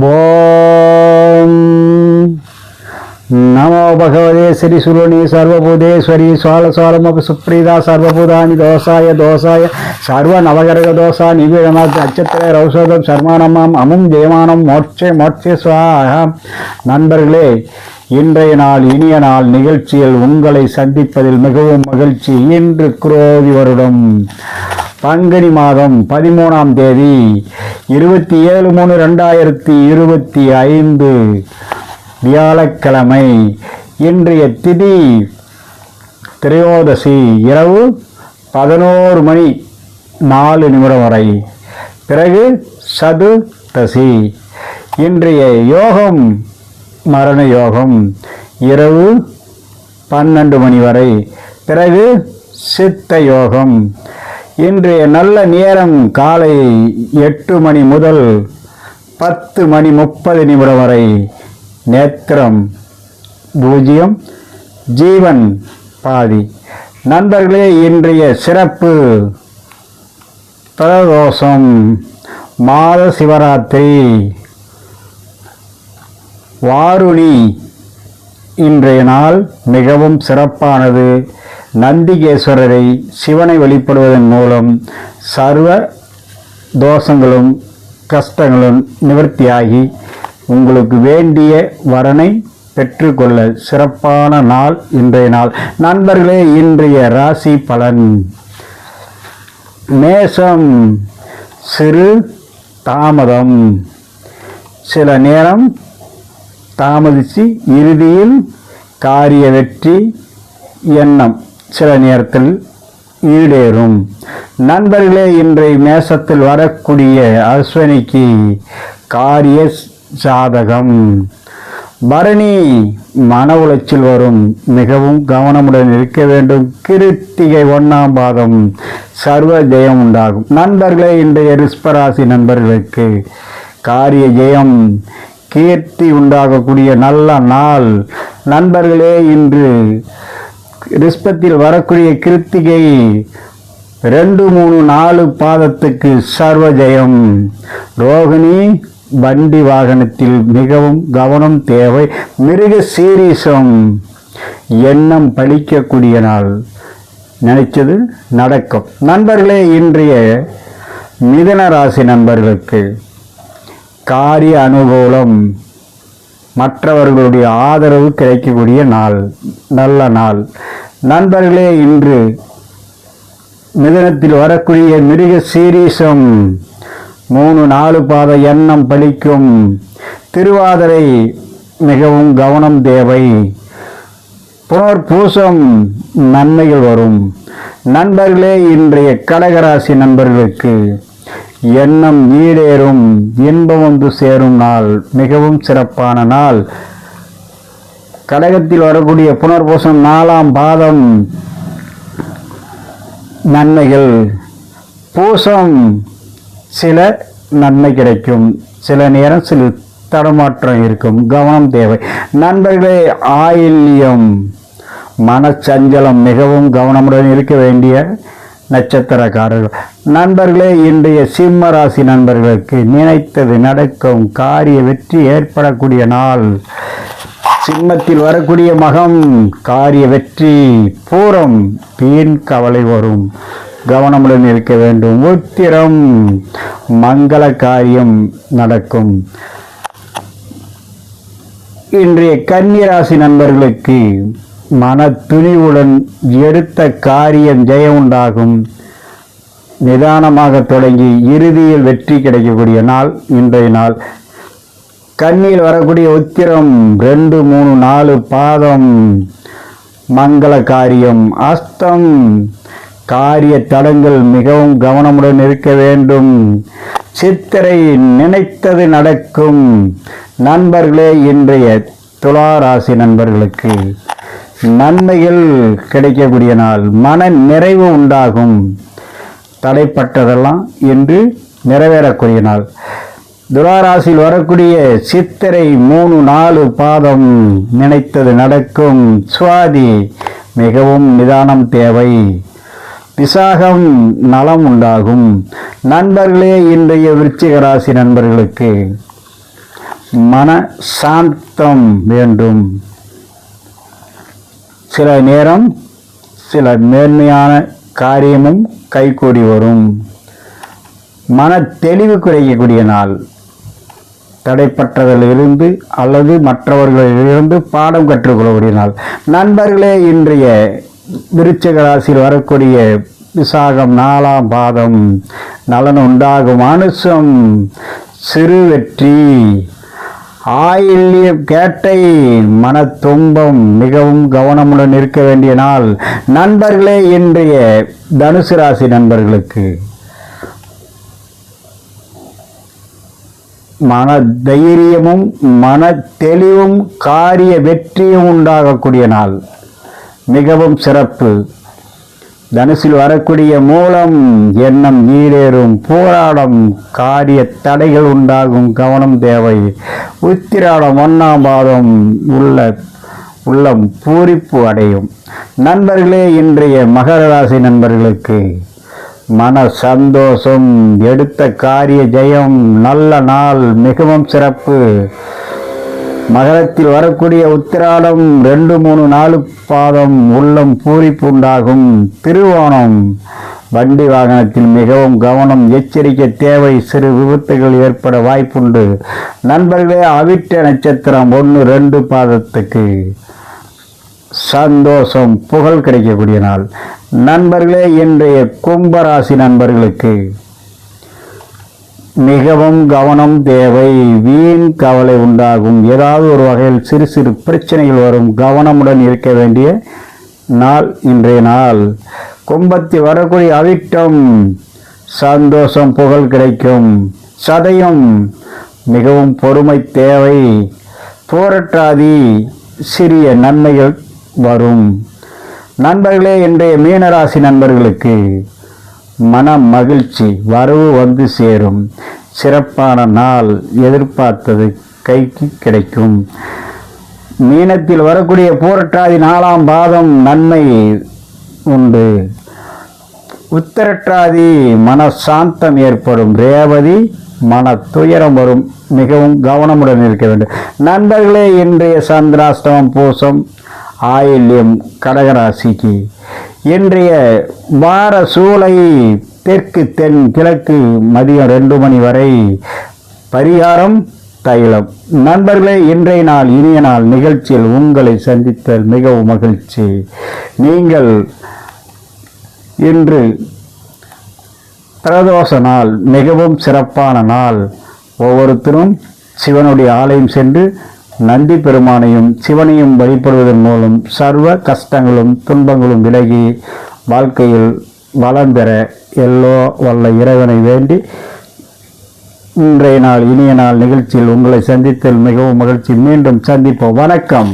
ஓம் நமோ பகவதே ஸ்ரீ சுருணி சர்வபூதேஸ்வரி சுவாலசாலமபி சுப்ரீதா சர்வபூதானி தோசாய தோசாய சர்வ நவகரக தோசா நிபீடமாத் நட்சத்திர ரௌஷதம் சர்மானமாம் அமும் ஜெயமானம் மோட்சே மோட்சே சுவாஹா. நண்பர்களே, இன்றைய நாள் இனிய நாள் நிகழ்ச்சியில் உங்களை சந்திப்பதில் மிகவும் மகிழ்ச்சி. இன்று குரோதி வருடம் பங்குனி மாதம் 13ஆம் தேதி 27/3/2025 வியாழக்கிழமை. இன்றைய திதி திரையோதசி இரவு 11:04 வரை, பிறகு சதுர்தசி. இன்றைய யோகம் மரண யோகம் இரவு 12 மணி வரை, பிறகு சித்த யோகம். இன்றைய நல்ல நேரம் காலை 8 மணி முதல் 10:30 வரை. நேத்திரம் 0, ஜீவன் பாதி. நண்பர்களே, இன்றைய சிறப்பு பிரதோஷம், மாத சிவராத்திரி, வாருணி. இன்றைய நாள் மிகவும் சிறப்பானது. நந்திகேஸ்வரரை சிவனை வழிபடுவதன் மூலம் சர்வ தோஷங்களும் கஷ்டங்களும் நிவர்த்தியாகி உங்களுக்கு வேண்டிய வரனை பெற்றுக்கொள்ள சிறப்பான நாள் இன்றைய நாள். நண்பர்களே, இன்றைய ராசி பலன். மேஷம், சிறு தாமதம், சில நேரம் தாமதித்து இறுதியில் காரிய வெற்றி எண்ணம் சில நேரத்தில் ஈடேறும். நண்பர்களே, இன்றைய மேசத்தில் வரக்கூடிய அஸ்வினிக்கு காரிய சாதகம். பரணி மன உளைச்சல் வரும், மிகவும் கவனமுடன் இருக்க வேண்டும். கிருத்திகை 1ஆம் பாதம் சர்வ ஜெயம் உண்டாகும். நண்பர்களே, இன்றைய ரிஷபராசி நண்பர்களுக்கு காரிய ஜெயம் கீர்த்தி உண்டாகக்கூடிய நல்ல நாள். நண்பர்களே, இன்று ரிஷபத்தில் வரக்கூடிய கிருத்திகை 2, 3, 4 பாதத்துக்கு சர்வ ஜெயம். ரோகிணி வண்டி வாகனத்தில் மிகவும் கவனம் தேவை. மிருக சீரிசம் எண்ணம் பழிக்கக்கூடிய நாள், நினைச்சது நடக்கும். நண்பர்களே, இன்றைய மிதுன ராசி நண்பர்களுக்கு காரிய அனுகூலம், மற்றவர்களுடைய ஆதரவு கிடைக்கக்கூடிய நாள், நல்ல நாள். நண்பர்களே, இன்று மிதுனத்தில் வரக்கூடிய மிருக சீரிசம் 3, 4 பாத எண்ணம் பலிக்கும். திருவாதிரை மிகவும் கவனம் தேவை. புனர்பூசம் நன்மைகள் வரும். நண்பர்களே, இன்றைய கடகராசி நண்பர்களுக்கு எண்ணம் ஈடேறும், இன்பம் வந்து சேரும் நாள், மிகவும் சிறப்பான நாள். கடகத்தில் வரக்கூடிய புனர்பூசம் 4ஆம் பாதம் நன்மைகள். பூசம் சில நன்மை கிடைக்கும், சில நேரம் சில தடமாற்றம் இருக்கும், கவனம் தேவை. நண்பர்களே, ஆயில்யம் மனச்சஞ்சலம், மிகவும் கவனமுடன் இருக்க வேண்டிய நட்சத்திரக்காரர்கள். நண்பர்களே, இன்றைய சிம்ம ராசி நண்பர்களுக்கு நினைத்தது நடக்கும், காரிய வெற்றி ஏற்படக்கூடிய நாள். சிம்மத்தில் வரக்கூடிய மகம் காரிய வெற்றி. பூரம் வீண் கவலை வரும், கவனமுடன் இருக்க வேண்டும். உத்திரம் மங்கள காரியம் நடக்கும். இன்றைய கன்னிராசி நண்பர்களுக்கு மன துணிவுடன் எடுத்த காரியம் ஜெயம் உண்டாகும். நிதானமாக தொடங்கி இறுதியில் வெற்றி கிடைக்கக்கூடிய நாள் இன்றைய நாள். கன்னியில் வரக்கூடிய உத்திரம் 2, 3, 4 பாதம் மங்கள காரியம். அஸ்தம் காரிய தடங்கள், மிகவும் கவனமுடன் இருக்க வேண்டும். சித்திரை நினைத்தது நடக்கும். நண்பர்களே, இன்றைய துளாராசி நண்பர்களுக்கு நன்மைகள் கிடைக்கக்கூடிய நாள், மன நிறைவு உண்டாகும். தடைப்பட்டதெல்லாம் இன்று நிறைவேறக்கூடிய நாள். துளாராசியில் வரக்கூடிய சித்திரை 3, 4 பாதம் நினைத்தது நடக்கும். சுவாதி மிகவும் நிதானம் தேவை. விசாகம் நலம் உண்டாகும். நண்பர்களே, இன்றைய விருச்சிக ராசி நண்பர்களுக்கு மன சாந்தம் வேண்டும். சில நேரம் சில மேன்மையான காரியமும் கைகூடி வரும். மன தெளிவு கிடைக்கக்கூடிய நாள். தடைப்பட்டதிலிருந்து அல்லது மற்றவர்களிலிருந்து பாடம் கற்றுக்கொள்ளக்கூடிய நாள். நண்பர்களே, இன்றைய விருச்சிக ராசியில் வரக்கூடிய விசாகம் 4ஆம் பாதம் நலன் உண்டாகும். அனுசம் சிறு வெற்றி. ஆயில்யம் கேட்டை மன துன்பம். மிகவும் கவனமுடன் இருக்க வேண்டிய நாள். நண்பர்களே, இன்றைய தனுசு ராசி நண்பர்களுக்கு மன தைரியமும் மன தெளிவும் காரிய வெற்றியும் உண்டாகக்கூடிய நாள். மிகவும் சிறப்பு. தனுசில் வரக்கூடிய மூலம் எண்ணம் ஈடேறும். போராடம் காரிய தடைகள் உண்டாகும். கவனம் தேவை. உத்திராடம் 1ஆம் பாதம் உள்ளம் பூரிப்பு அடையும். நண்பர்களே, இன்றைய மகர ராசி நண்பர்களுக்கு மன சந்தோஷம், எடுத்த காரிய ஜெயம், நல்ல நாள், மிகவும் சிறப்பு. மகரத்தில் வரக்கூடிய உத்திராடம் 2, 3, 4 பாதம் உள்ளம் பூரிப்பு உண்டாகும். திருவோணம் வண்டி வாகனத்தில் மிகவும் கவனம், எச்சரிக்கை தேவை. சிறு விபத்துகள் ஏற்பட வாய்ப்புண்டு. நண்பர்களே, அவிட்ட நட்சத்திரம் 1, 2 பாதத்துக்கு சந்தோஷம், புகழ் கிடைக்கக்கூடிய நாள். நண்பர்களே, இன்றைய கும்பராசி நண்பர்களுக்கு மிகவும் கவனம் தேவை. வீண் கவலை உண்டாகும். ஏதாவது ஒரு வகையில் சிறு சிறு பிரச்சனைகள் வரும். கவனமுடன் இருக்க வேண்டிய நாள் இன்றைய நாள். கும்பத்தில் வரக்கூடிய அவிட்டம் சந்தோஷம், புகழ் கிடைக்கும். சதயம் மிகவும் பொறுமை தேவை. போராட்டாதி சிறிய நன்மைகள் வரும். நண்பர்களே, இன்றைய மீனராசி நண்பர்களுக்கு மன மகிழ்ச்சி, வரவு வந்து சேரும். சிறப்பான நாள். எதிர்பார்த்தது கைக்கு கிடைக்கும். மீனத்தில் வரக்கூடிய போராட்டாதி 4ஆம் பாதம் நன்மை உண்டு. உத்திரட்டாதி மன சாந்தம் ஏற்படும். ரேவதி மன துயரம் வரும். மிகவும் கவனமுடன் இருக்க வேண்டும். நண்பர்களே, இன்றைய சந்திராஷ்டமம் பூசம் ஆயில்யம் கடகராசிக்கு இன்றைய வார சூளை தெற்கு தென் கிழக்கு மதியம் 2 மணி வரை. பரிகாரம் தைலம். நண்பர்களே, இன்றைய நாள் இனிய நாள். நிகழ்ச்சியில் உங்களை சந்தித்தல் மிகவும் மகிழ்ச்சி. நீங்கள் இன்று பிரதோஷ நாள், மிகவும் சிறப்பான நாள். ஒவ்வொருத்தரும் சிவனுடைய ஆலயம் சென்று நந்தி பெருமானையும் சிவனையும் வழிபடுவதன் மூலம் சர்வ கஷ்டங்களும் துன்பங்களும் விலகி வாழ்க்கையில் வளம் பெற எல்லோ வல்ல இறைவனை வேண்டி இன்றைய நாள் இனிய நாள் நிகழ்ச்சியில் உங்களை சந்தித்தல் மிகவும் மகிழ்ச்சி. மீண்டும் சந்திப்போம். வணக்கம்.